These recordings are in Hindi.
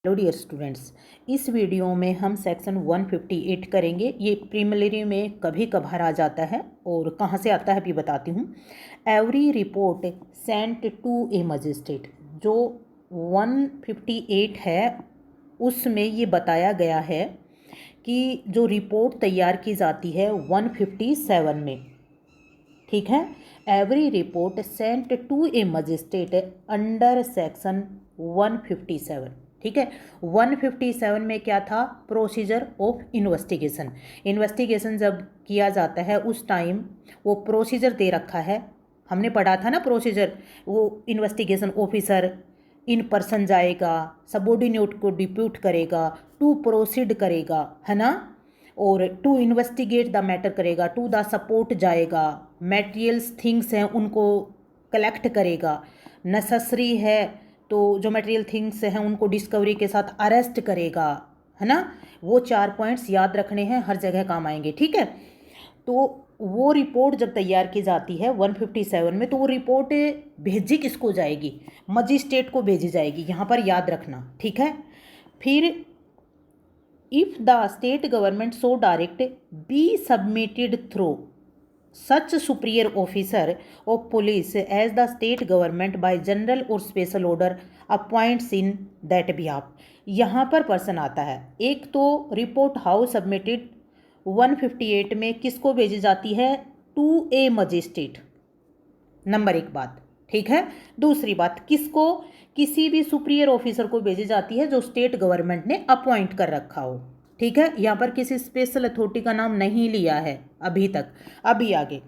हेलो डियर स्टूडेंट्स, इस वीडियो में हम सेक्शन 158 करेंगे। ये प्रीलिमिनरी में कभी कभार आ जाता है और कहाँ से आता है भी बताती हूँ। Every report sent to a magistrate, जो 158 है उसमें ये बताया गया है कि जो रिपोर्ट तैयार की जाती है 157 में, ठीक है। Every report sent to a magistrate under section 157, ठीक है। 157 में क्या था? Procedure of investigation. इन्वेस्टिगेशन जब किया जाता है उस टाइम वो प्रोसीजर दे रखा है, हमने पढ़ा था ना प्रोसीजर। वो इन्वेस्टिगेशन ऑफिसर इन पर्सन जाएगा, सबऑर्डिनेट को डिप्यूट करेगा, टू प्रोसीड करेगा, है ना, और टू इन्वेस्टिगेट द मैटर करेगा, टू द सपोर्ट जाएगा, मटेरियल्स थिंग्स हैं उनको कलेक्ट करेगा, नेसेसरी है तो जो मटेरियल थिंग्स हैं उनको डिस्कवरी के साथ अरेस्ट करेगा, है ना। वो 4 पॉइंट्स याद रखने हैं, हर जगह काम आएंगे, ठीक है। तो वो रिपोर्ट जब तैयार की जाती है 157 में, तो वो रिपोर्ट भेजी किसको जाएगी? मजिस्ट्रेट को भेजी जाएगी, यहाँ पर याद रखना, ठीक है। फिर if the state government so direct be submitted through such superior officer of police as the state government by general or special order appoints in that behalf। यहाँ पर पर्सन आता है, एक तो रिपोर्ट हाउस सबमिटेड 158 में किसको भेजी जाती है? टू ए मजिस्ट्रेट, नंबर एक बात, ठीक है। दूसरी बात, किसको? किसी भी सुपीरियर ऑफिसर को भेजी जाती है जो स्टेट गवर्नमेंट ने अपॉइंट कर रखा हो, ठीक है। यहाँ पर किसी स्पेशल अथॉरिटी का नाम नहीं लिया है अभी तक, अभी आगे।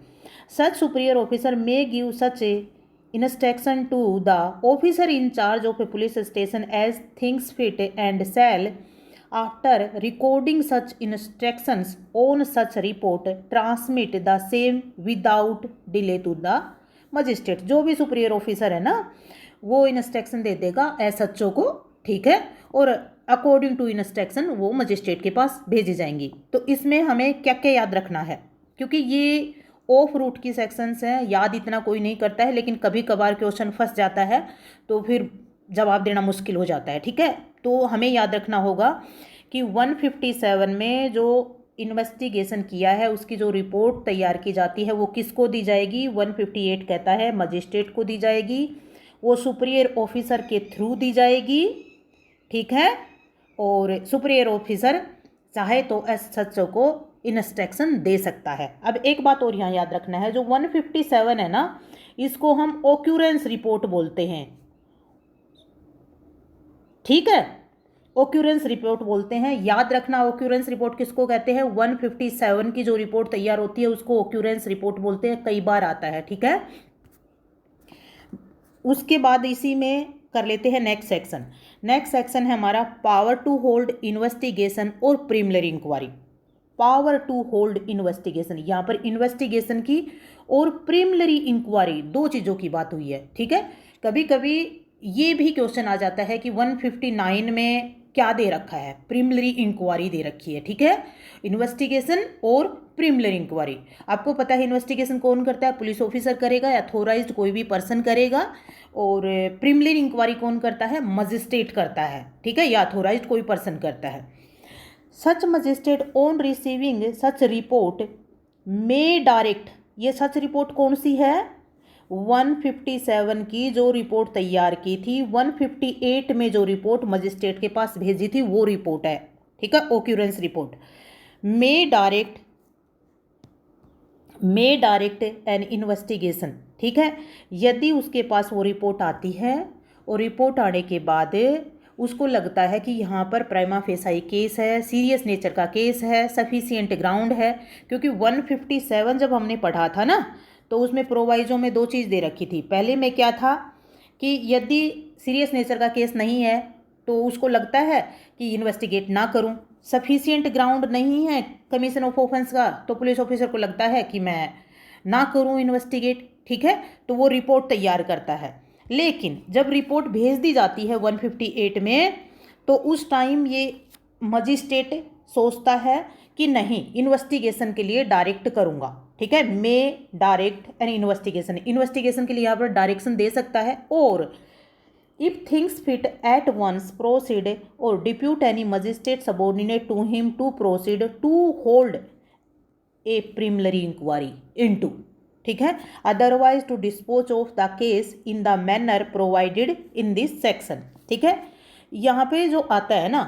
Such superior officer may give such instruction to the officer in charge of a police station as things fit and shall after recording such instructions on such report transmit the same without delay to the magistrate. जो भी सुपीरियर ऑफिसर है ना, वो इंस्ट्रक्शन दे देगा एसएचओ को, ठीक है, और अकॉर्डिंग टू इंस्ट्रक्शन वो मजिस्ट्रेट के पास भेजी जाएंगी। तो इसमें हमें क्या क्या याद रखना है, क्योंकि ये ऑफ रूट की सेक्शंस हैं, याद इतना कोई नहीं करता है, लेकिन कभी कभार क्वेश्चन फंस जाता है तो फिर जवाब देना मुश्किल हो जाता है, ठीक है। तो हमें याद रखना होगा कि 157 में जो इन्वेस्टिगेशन किया है उसकी जो रिपोर्ट तैयार की जाती है वो किसको दी जाएगी? 158 कहता है मजिस्ट्रेट को दी जाएगी, वो सुपीरियर ऑफिसर के थ्रू दी जाएगी, ठीक है। और सुपीरियर ऑफिसर चाहे तो एसएचओ को इंस्ट्रक्शन दे सकता है। अब एक बात और यहाँ याद रखना है, जो 157 है ना, इसको हम ऑक्यूरेंस रिपोर्ट बोलते हैं, ठीक है। ऑक्यूरेंस रिपोर्ट बोलते हैं, याद रखना। ऑक्यूरेंस रिपोर्ट किसको कहते हैं? 157 की जो रिपोर्ट तैयार होती है उसको ऑक्यूरेंस रिपोर्ट बोलते हैं, कई बार आता है, ठीक है। उसके बाद इसी में कर लेते हैं नेक्स्ट सेक्शन। नेक्स्ट सेक्शन है हमारा पावर टू होल्ड इन्वेस्टिगेशन और preliminary inquiry. Power to hold investigation, यहाँ पर इन्वेस्टिगेशन की और प्रीलिमिनरी इंक्वायरी दो चीज़ों की बात हुई है, ठीक है। कभी कभी ये भी क्वेश्चन आ जाता है कि 159 में क्या दे रखा है? प्रीलिमिनरी इंक्वायरी दे रखी है, ठीक है। इन्वेस्टिगेशन और प्रीलिमिनरी इंक्वायरी, आपको पता है इन्वेस्टिगेशन कौन करता है? पुलिस ऑफिसर करेगा, अथॉराइज्ड कोई भी पर्सन करेगा। और प्रीलिमिनरी इंक्वायरी कौन करता है? मजिस्ट्रेट करता है, ठीक है, या अथॉराइज्ड कोई पर्सन करता है। Such magistrate on receiving such report may direct, ये सच रिपोर्ट कौन सी है? 157 की जो रिपोर्ट तैयार की थी, 158 में जो रिपोर्ट मजिस्ट्रेट के पास भेजी थी वो रिपोर्ट है, ठीक है, occurrence report. May direct an investigation, ठीक है। यदि उसके पास वो रिपोर्ट आती है और रिपोर्ट आने के बाद उसको लगता है कि यहाँ पर प्राइमा फेसाई केस है, सीरियस नेचर का केस है, सफिशिएंट ग्राउंड है, क्योंकि 157 जब हमने पढ़ा था ना तो उसमें प्रोवाइजो में दो चीज़ दे रखी थी। पहले में क्या था कि यदि सीरियस नेचर का केस नहीं है तो उसको लगता है कि इन्वेस्टिगेट ना करूं, सफिशिएंट ग्राउंड नहीं है कमीशन ऑफ ऑफेंस का, तो पुलिस ऑफिसर को लगता है कि मैं ना करूं इन्वेस्टिगेट, ठीक है, तो वो रिपोर्ट तैयार करता है। लेकिन जब रिपोर्ट भेज दी जाती है 158 में, तो उस टाइम ये मजिस्ट्रेट सोचता है कि नहीं, इन्वेस्टिगेशन के लिए डायरेक्ट करूंगा, ठीक है। May direct an investigation, investigation के लिए यहाँ पर डायरेक्शन दे सकता है। और if things fit at once proceed और depute any magistrate subordinate to him to proceed to hold a preliminary inquiry into, ठीक है, otherwise to dispose of the case in the manner provided in this section, ठीक है। यहाँ पे जो आता है ना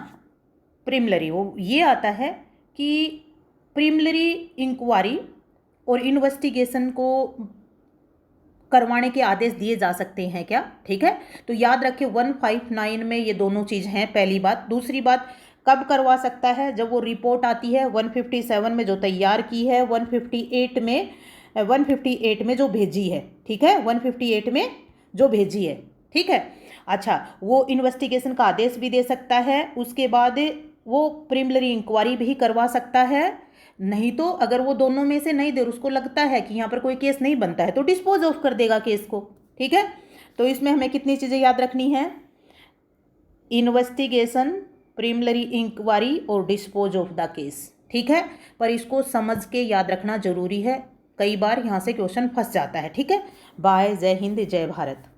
प्रिमिलरी, वो ये आता है कि प्रिमिलरी इंक्वायरी और इन्वेस्टिगेशन को करवाने के आदेश दिए जा सकते हैं क्या, ठीक है। तो याद रखिए 159 में ये दोनों चीज़ हैं, पहली बात। दूसरी बात, कब करवा सकता है, जब वो रिपोर्ट आती है 157 में जो तैयार की है, 158 में जो भेजी है, ठीक है, 158 में जो भेजी है, ठीक है। अच्छा, वो इन्वेस्टिगेशन का आदेश भी दे सकता है, उसके बाद वो प्रिमिलरी इंक्वायरी भी करवा सकता है। नहीं तो अगर वो दोनों में से नहीं दे, उसको लगता है कि यहाँ पर कोई केस नहीं बनता है, तो डिस्पोज ऑफ कर देगा केस को, ठीक है। तो इसमें हमें कितनी चीज़ें याद रखनी है, इन्वेस्टिगेशन, प्रिमिलरी इंक्वायरी और डिस्पोज ऑफ द केस, ठीक है। पर इसको समझ के याद रखना जरूरी है, कई बार यहाँ से क्वेश्चन फंस जाता है, ठीक है। बाय, जय हिंद, जय भारत।